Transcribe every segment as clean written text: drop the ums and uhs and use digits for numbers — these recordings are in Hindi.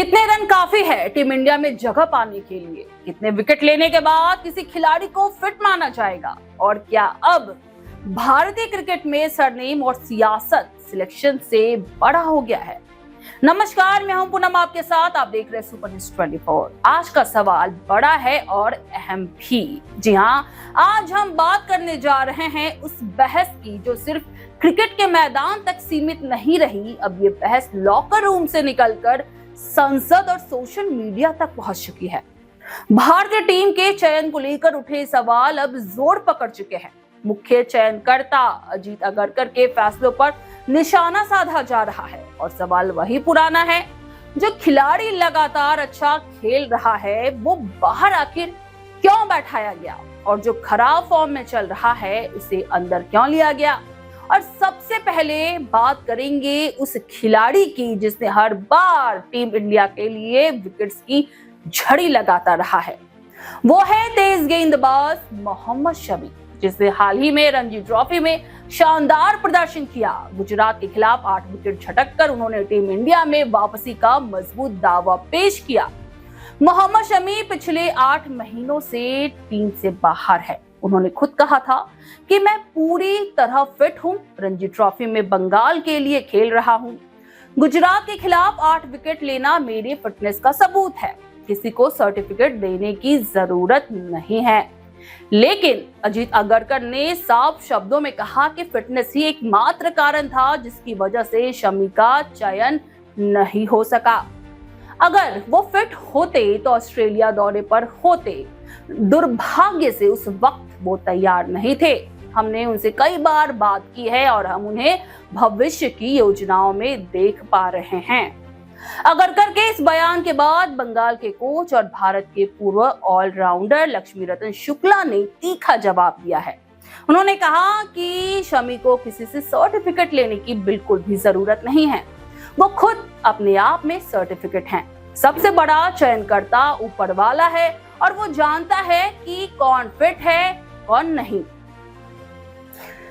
कितने रन काफी है टीम इंडिया में जगह पाने के लिए? कितने विकेट लेने के बाद किसी खिलाड़ी को फिट माना जाएगा? और क्या अब भारतीय क्रिकेट में सरनेम और सियासत सिलेक्शन से बड़ा हो गया है? नमस्कार, मैं हूं पूनम आपके साथ। आप देख रहे हैं सुपर न्यूज़ 24। आज का सवाल बड़ा है और अहम भी। जी हां, आज हम बात करने जा रहे हैं उस बहस की जो सिर्फ क्रिकेट के मैदान तक सीमित नहीं रही। अब ये बहस लॉकर रूम से निकलकर संसद और सोशल मीडिया तक पहुंच चुकी है। भारतीय टीम के चयन को लेकर उठे सवाल अब जोर पकड़ चुके हैं। मुख्य चयनकर्ता अजीत अगरकर के फैसलों पर निशाना साधा जा रहा है और सवाल वही पुराना है, जो खिलाड़ी लगातार अच्छा खेल रहा है वो बाहर आखिर क्यों बैठाया गया, और जो खराब फॉर्म में चल रहा है उसे अंदर क्यों लिया गया। और सबसे पहले बात करेंगे उस खिलाड़ी की जिसने हर बार टीम इंडिया के लिए विकेट्स की झड़ी लगाता रहा है। वो है तेज गेंदबाज मोहम्मद शमी, जिसने हाल ही में रणजी ट्रॉफी में शानदार प्रदर्शन किया। गुजरात के खिलाफ 8 विकेट झटककर उन्होंने टीम इंडिया में वापसी का मजबूत दावा पेश किया। मोहम्मद शमी पिछले 8 महीनों से टीम से बाहर है। उन्होंने खुद कहा था कि मैं पूरी तरह फिट हूं, रणजी ट्रॉफी में बंगाल के लिए खेल रहा हूं। गुजरात के खिलाफ 8 विकेट लेना मेरी फिटनेस का सबूत है, किसी को सर्टिफिकेट देने की जरूरत नहीं है। लेकिन अजीत अगरकर ने साफ शब्दों में कहा कि फिटनेस ही एकमात्र कारण था जिसकी वजह से शमी का चयन नहीं हो सका। अगर वो फिट होते तो ऑस्ट्रेलिया दौरे पर होते। दुर्भाग्य से उस वक्त वो तैयार नहीं थे। हमने उनसे कई बार बात की है और हम उन्हें भविष्य की योजनाओं में देख पा रहे हैं। अगरकर के इस बयान के बाद बंगाल के कोच और भारत के पूर्व ऑलराउंडर लक्ष्मीरत्न शुक्ला ने तीखा जवाब दिया है। उन्होंने कहा कि शमी को किसी से सर्टिफिकेट लेने की बिल्कुल भी जरूरत नहीं है। वो खुद अपने आप में सर्टिफिकेट हैं। सबसे बड़ा चयनकर्ता ऊपर वाला है और वो जानता है कि कौन फिट है कौन नहीं।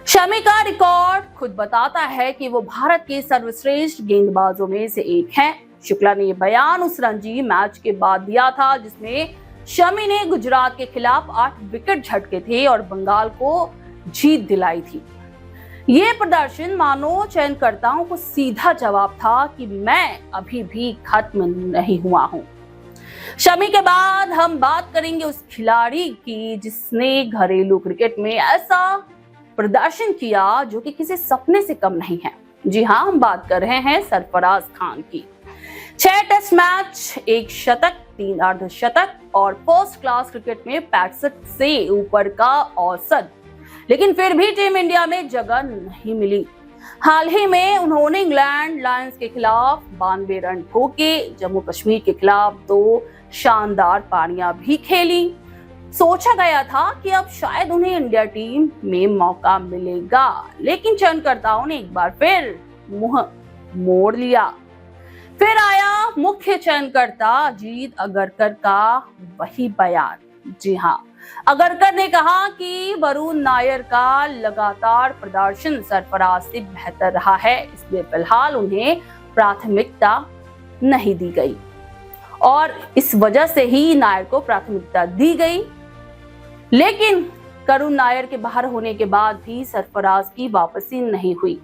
शमी का रिकॉर्ड खुद बताता है कि वो भारत के सर्वश्रेष्ठ गेंदबाजों में से एक हैं। शुक्ला ने यह बयान उस रणजी मैच के बाद दिया था जिसमें शमी ने गुजरात के खिलाफ 8 विकेट झटके थे और बंगाल को जीत दिलाई थी। ये प्रदर्शन मानो चयनकर्ताओं को सीधा जवाब था कि मैं अभी भी खत्म नहीं हुआ हूं। शमी के बाद हम बात करेंगे उस खिलाड़ी की जिसने घरेलू क्रिकेट में ऐसा प्रदर्शन किया जो कि किसी सपने से कम नहीं है। जी हां, हम बात कर रहे हैं सरफराज खान की। 6 टेस्ट मैच, 1 शतक, 3 अर्धशतक और फर्स्ट क्लास क्रिकेट में 65 से ऊपर का औसत, लेकिन फिर भी टीम इंडिया में जगह नहीं मिली। हाल ही में उन्होंने इंग्लैंड लायंस के खिलाफ 92 रन ठोके, जम्मू कश्मीर के खिलाफ 2 शानदार पारियां भी खेली। सोचा गया था कि अब शायद उन्हें इंडिया टीम में मौका मिलेगा, लेकिन चयनकर्ताओं ने एक बार फिर मुंह मोड़ लिया। फिर आया मुख्य चयनकर्ता अजीत अगरकर का वही बयान। जी हाँ, अगरकर ने कहा कि वरुण नायर का लगातार प्रदर्शन सरफराज से बेहतर रहा है, इसलिए फिलहाल उन्हें प्राथमिकता नहीं दी गई और इस वजह से ही नायर को प्राथमिकता दी गई। लेकिन करुण नायर के बाहर होने के बाद भी सरफराज की वापसी नहीं हुई।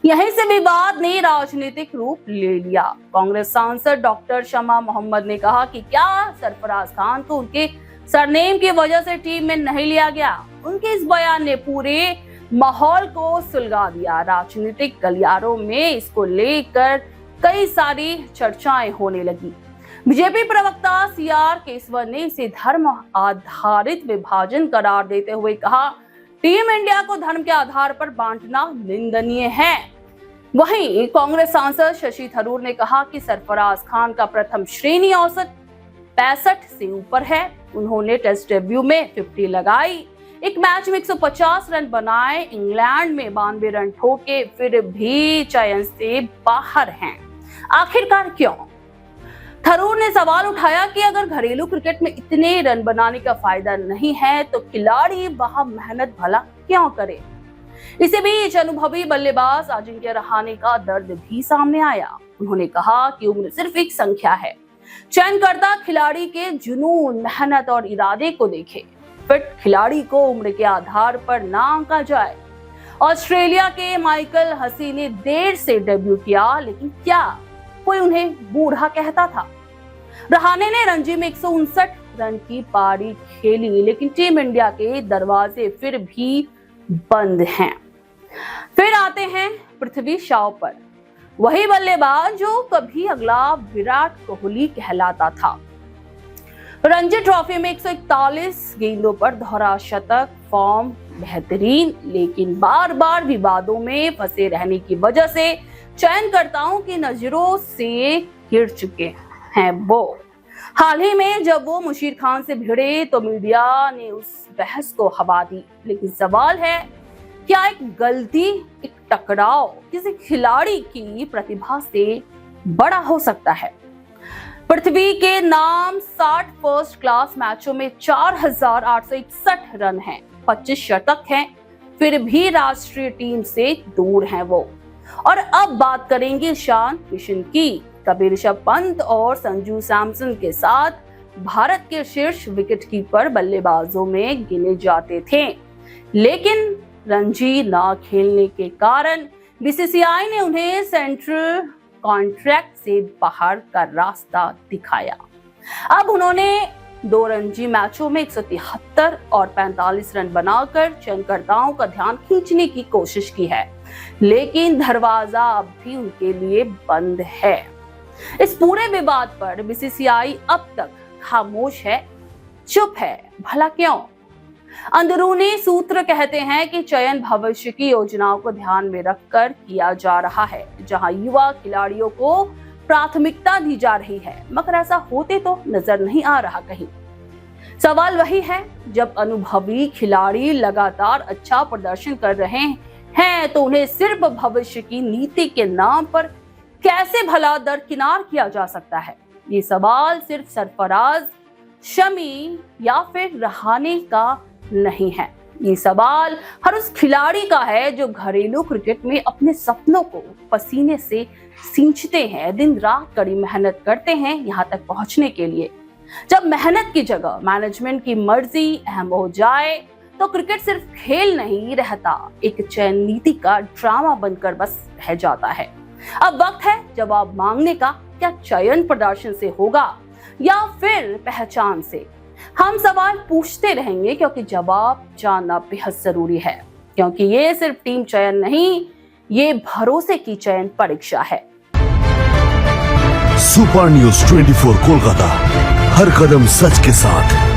यहीं से विवाद ने राजनीतिक रूप ले लिया। कांग्रेस सांसद डॉक्टर शमा मोहम्मद ने कहा कि क्या सरफराज खान को उनके सरनेम की वजह से टीम में नहीं लिया गया। उनके इस बयान ने पूरे माहौल को सुलगा दिया। राजनीतिक गलियारों में इसको लेकर कई सारी चर्चाएं होने लगी। बीजेपी प्रवक्ता सीआर केसवर ने इसे धर्म आधारित विभाजन करार देते हुए कहा, टीम इंडिया को धर्म के आधार पर बांटना निंदनीय है। वहीं कांग्रेस सांसद शशि थरूर ने कहा कि सरफराज खान का प्रथम श्रेणी औसत 65 से ऊपर है। उन्होंने टेस्ट डेब्यू में 50 लगाई, एक मैच में 150 रन बनाए, इंग्लैंड में 92 रन ठोके, फिर भी चयन से बाहर हैं। आखिरकार क्यों? थरूर ने सवाल उठाया कि अगर घरेलू क्रिकेट में इतने रन बनाने का फायदा नहीं है तो खिलाड़ी वहां मेहनत भला क्यों करे। इसी बीच अनुभवी बल्लेबाज अजिंक्य रहाणे का दर्द भी सामने आया। उन्होंने कहा कि उम्र सिर्फ एक संख्या है, चयनकर्ता खिलाड़ी के जुनून, मेहनत और इरादे को देखे। फिट खिलाड़ी को उम्र के आधार पर ना आंका जाए। ऑस्ट्रेलिया के माइकल हसी ने देर से डेब्यू किया, लेकिन क्या कोई उन्हें बूढ़ा कहता था? रहाणे ने रणजी में 159 रन की पारी खेली, लेकिन टीम इंडिया के दरवाजे फिर भी बंद हैं। फिर आते हैं पृथ्वी शॉ पर, वही बल्लेबाज जो कभी अगला विराट कोहली कहलाता था। रणजी ट्रॉफी में 141 गेंदों पर दोहरा शतक, फॉर्म बेहतरीन, लेकिन बार बार विवादों में फंसे रहने की वजह से चयनकर्ताओं की नजरों से गिर चुके हैं वो। हाल ही में जब वो मुशीर खान से भिड़े तो मीडिया ने उस बहस को हवा दी, लेकिन सवाल है, क्या एक गलती, एक टकराव किसी खिलाड़ी की प्रतिभा से बड़ा हो सकता है? पृथ्वी के नाम 60 फर्स्ट क्लास मैचों में 4861 रन हैं, 25 शतक हैं, फिर भी राष्ट्रीय टीम से दूर हैं वो। और अब बात करेंगे ईशान किशन की। कभी ऋषभ पंत और संजू सैमसन के साथ भारत के शीर्ष विकेटकीपर बल्लेबाजों में गिने जाते थे, लेकिन रणजी ना खेलने के कारण बीसीसीआई ने उन्हें सेंट्रल कॉन्ट्रैक्ट से बाहर का रास्ता दिखाया। अब उन्होंने 2 रणजी मैचों में 173 और 45 रन बनाकर चयनकर्ताओं का ध्यान खींचने की कोशिश की है, लेकिन दरवाजा अब भी उनके लिए बंद है। इस पूरे विवाद पर बीसीसीआई अब तक खामोश है, चुप है। भला क्यों? अंदरूनी सूत्र कहते हैं कि चयन भविष्य की योजनाओं को ध्यान में रखकर किया जा रहा है, जहां युवा खिलाड़ियों को प्राथमिकता दी जा रही है, मगर ऐसा होते तो नजर नहीं आ रहा कहीं। सवाल वही है, जब अनुभवी खिलाड़ी लगातार अच्छा प्रदर्शन कर रहे हैं तो उन्हें सिर्फ भविष्य की नीति के नाम पर कैसे भला दरकिनार किया जा सकता है? ये सवाल सिर्फ सरफराज, शमी या फिर रहाणे का नहीं है, ये सवाल हर उस खिलाड़ी का है जो घरेलू क्रिकेट में अपने सपनों को पसीने से सींचते हैं, दिन रात कड़ी मेहनत करते हैं यहाँ तक पहुंचने के लिए। जब मेहनत की जगह मैनेजमेंट की मर्जी अहम हो जाए तो क्रिकेट सिर्फ खेल नहीं रहता, एक चयन नीति का ड्रामा बनकर बस रह जाता है। अब वक्त है जवाब मांगने का, क्या चयन प्रदर्शन से होगा या फिर पहचान से? हम सवाल पूछते रहेंगे क्योंकि जवाब जानना बेहद जरूरी है, क्योंकि ये सिर्फ टीम चयन नहीं, ये भरोसे की चयन परीक्षा है। सुपर न्यूज़ 24 कोलकाता, हर कदम सच के साथ।